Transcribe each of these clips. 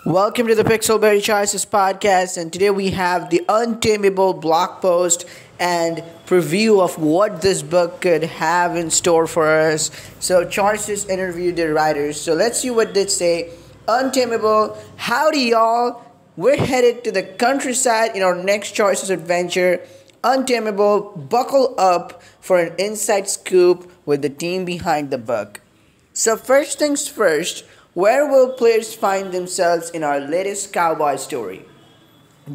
Welcome to the Pixelberry Choices podcast, and today we have the Untamable blog post and preview of what this book could have in store for us. So, Choices interviewed the writers. So, let's see what they say. Untamable, howdy y'all. We're headed to the countryside in our next Choices adventure. Untamable, buckle up for an inside scoop with the team behind the book. So, first things first, where will players find themselves in our latest cowboy story?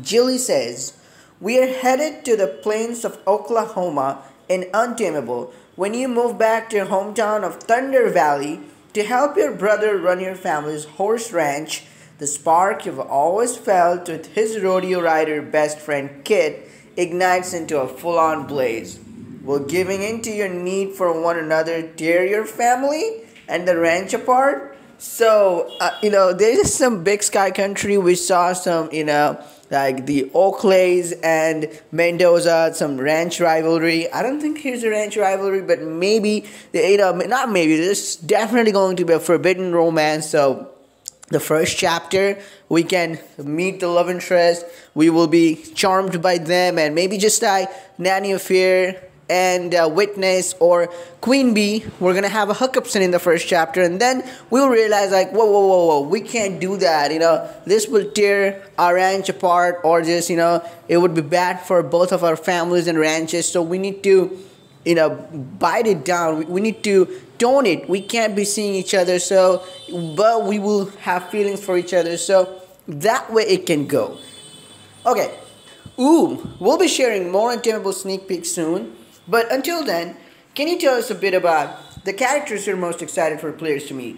Jilly says, we are headed to the plains of Oklahoma in Untamable when you move back to your hometown of Thunder Valley to help your brother run your family's horse ranch. The spark you've always felt with his rodeo rider best friend Kit ignites into a full on blaze. Will giving in to your need for one another tear your family and the ranch apart? So, there's some big sky country. We saw some, like the Oakleys and Mendoza, some ranch rivalry. I don't think here's a ranch rivalry, but maybe, not maybe, there's definitely going to be a forbidden romance. So, the first chapter, we can meet the love interest. We will be charmed by them, and maybe just like Nanny Affair and Witness or Queen Bee, we're gonna have a hookup scene in the first chapter, and then we'll realize like, whoa, we can't do that. This will tear our ranch apart, or just it would be bad for both of our families and ranches. So we need to, bite it down. We need to tone it. We can't be seeing each other, so but we will have feelings for each other. So that way it can go. Okay. We'll be sharing more Untamable sneak peeks soon. But until then, can you tell us a bit about the characters you're most excited for players to meet?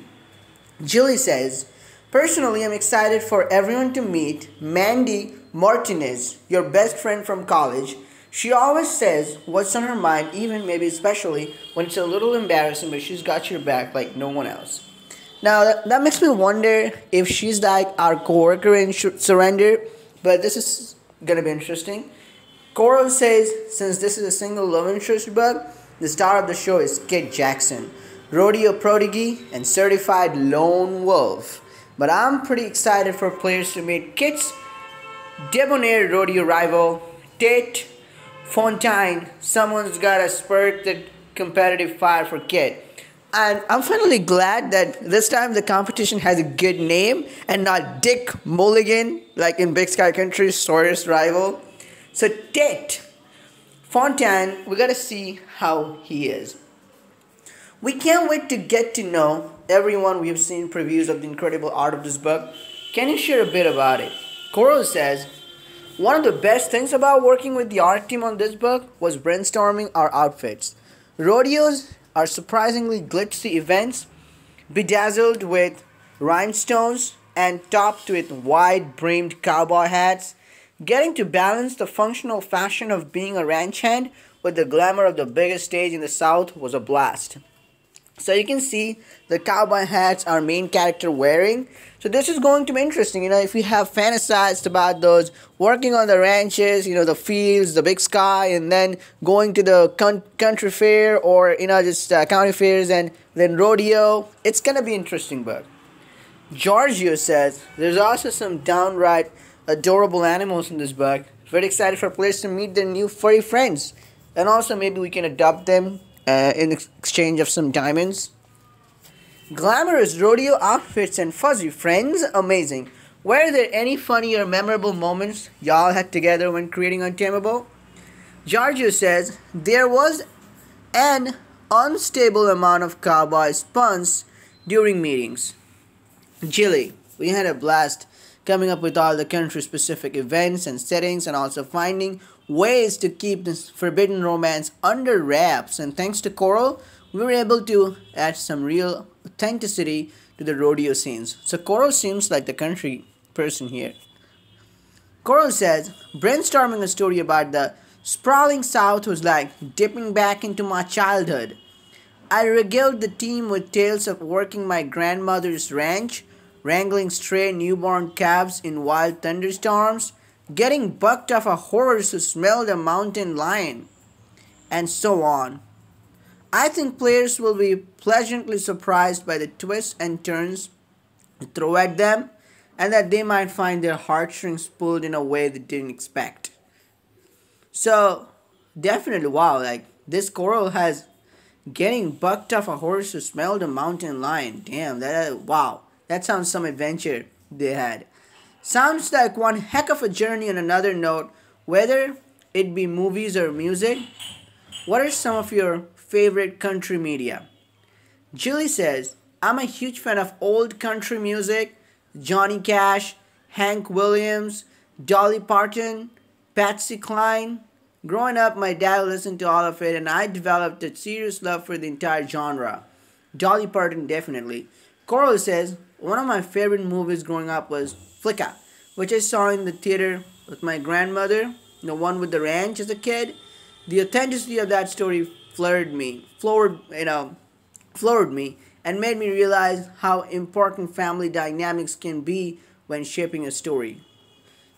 Jilly says, personally, I'm excited for everyone to meet Mandy Martinez, your best friend from college. She always says what's on her mind, even maybe especially when it's a little embarrassing, but she's got your back like no one else. Now, that makes me wonder if she's like our coworker in Surrender, but this is gonna be interesting. Coral says, since this is a single love interest book, the star of the show is Kit Jackson, rodeo prodigy and certified lone wolf. But I'm pretty excited for players to meet Kit's debonair rodeo rival, Tate Fontaine. Someone's gotta spark the competitive fire for Kit. And I'm finally glad that this time the competition has a good name and not Dick Mulligan, like in Big Sky Country's sorest rival. So Tate Fontaine, we gotta see how he is. We can't wait to get to know everyone. We've seen previews of the incredible art of this book. Can you share a bit about it? Coral says, one of the best things about working with the art team on this book was brainstorming our outfits. Rodeos are surprisingly glitzy events, bedazzled with rhinestones and topped with wide-brimmed cowboy hats. Getting to balance the functional fashion of being a ranch hand with the glamour of the biggest stage in the South was a blast. So you can see the cowboy hats our main character wearing. So this is going to be interesting. If you have fantasized about those, working on the ranches, the fields, the big sky, and then going to the country fair or, just county fairs and then rodeo, it's going to be interesting book. Giorgio says, there's also some downright adorable animals in this book. Very excited for players to meet their new furry friends. And also maybe we can adopt them in exchange of some diamonds. Glamorous rodeo outfits and fuzzy friends. Amazing. Were there any funny or memorable moments y'all had together when creating Untamable? Giorgio says, there was an unstable amount of cowboy puns during meetings. Jilly, we had a blast coming up with all the country-specific events and settings, and also finding ways to keep this forbidden romance under wraps. And thanks to Coral, we were able to add some real authenticity to the rodeo scenes. So Coral seems like the country person here. Coral says, brainstorming a story about the sprawling South was like dipping back into my childhood. I regaled the team with tales of working my grandmother's ranch, wrangling stray newborn calves in wild thunderstorms, getting bucked off a horse who smelled a mountain lion, and so on. I think players will be pleasantly surprised by the twists and turns we throw at them, and that they might find their heartstrings pulled in a way they didn't expect. So, definitely, wow, like this coral has getting bucked off a horse to smell the mountain lion. Damn, wow, that sounds some adventure they had. Sounds like one heck of a journey. On another note, whether it be movies or music, what are some of your favorite country media? Julie says, I'm a huge fan of old country music, Johnny Cash, Hank Williams, Dolly Parton, Patsy Cline. Growing up, my dad listened to all of it, and I developed a serious love for the entire genre. Dolly Parton, definitely. Coral says, one of my favorite movies growing up was Flicka, which I saw in the theater with my grandmother, the one with the ranch as a kid. The authenticity of that story floored me, and made me realize how important family dynamics can be when shaping a story.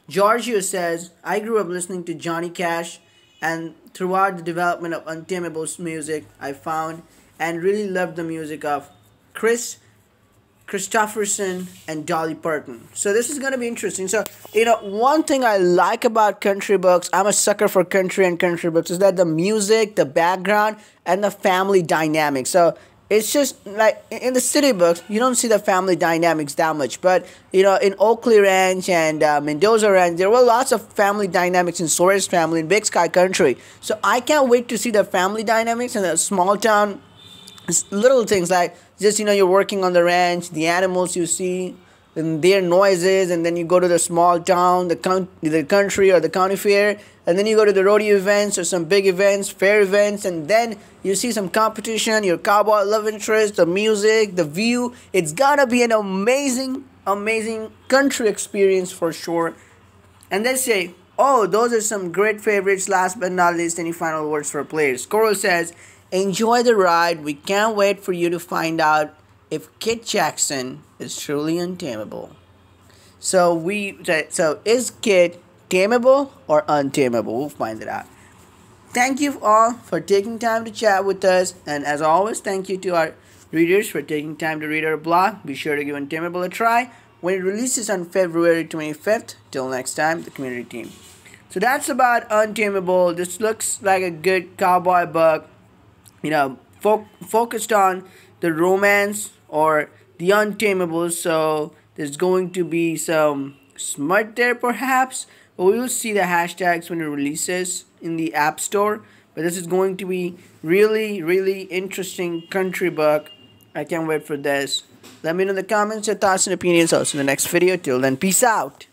Giorgio says, I grew up listening to Johnny Cash, and throughout the development of Untamable's music, I found and really loved the music of Chris Christopherson and Dolly Parton. So this is going to be interesting. So, one thing I like about country books, I'm a sucker for country and country books, is that the music, the background, and the family dynamic. So it's just like in the city books, you don't see the family dynamics that much. But, in Oakley Ranch and Mendoza Ranch, there were lots of family dynamics in Sawyer's Family in Big Sky Country. So I can't wait to see the family dynamics in a small town. Little things like just, you're working on the ranch, the animals you see, and their noises, and then you go to the small town, the country or the county fair, and then you go to the rodeo events or some big events, fair events, and then you see some competition, your cowboy love interest, the music, the view. It's gotta be an amazing, amazing country experience for sure. And they say, oh, those are some great favorites. Last but not least, any final words for players? Coral says, enjoy the ride. We can't wait for you to find out if Kit Jackson is truly untamable. So is Kit tameable or untamable? We'll find it out. Thank you all for taking time to chat with us, and as always, thank you to our readers for taking time to read our blog. Be sure to give Untamable a try when it releases on February 25th. Till next time, the community team. So that's about Untamable. This looks like a good cowboy book. Focused on the romance or the untamable. So there's going to be some smut there perhaps. But we will see the hashtags when it releases in the App Store. But this is going to be really, really interesting country book. I can't wait for this. Let me know in the comments your thoughts and opinions. Also in the next video. Till then, peace out.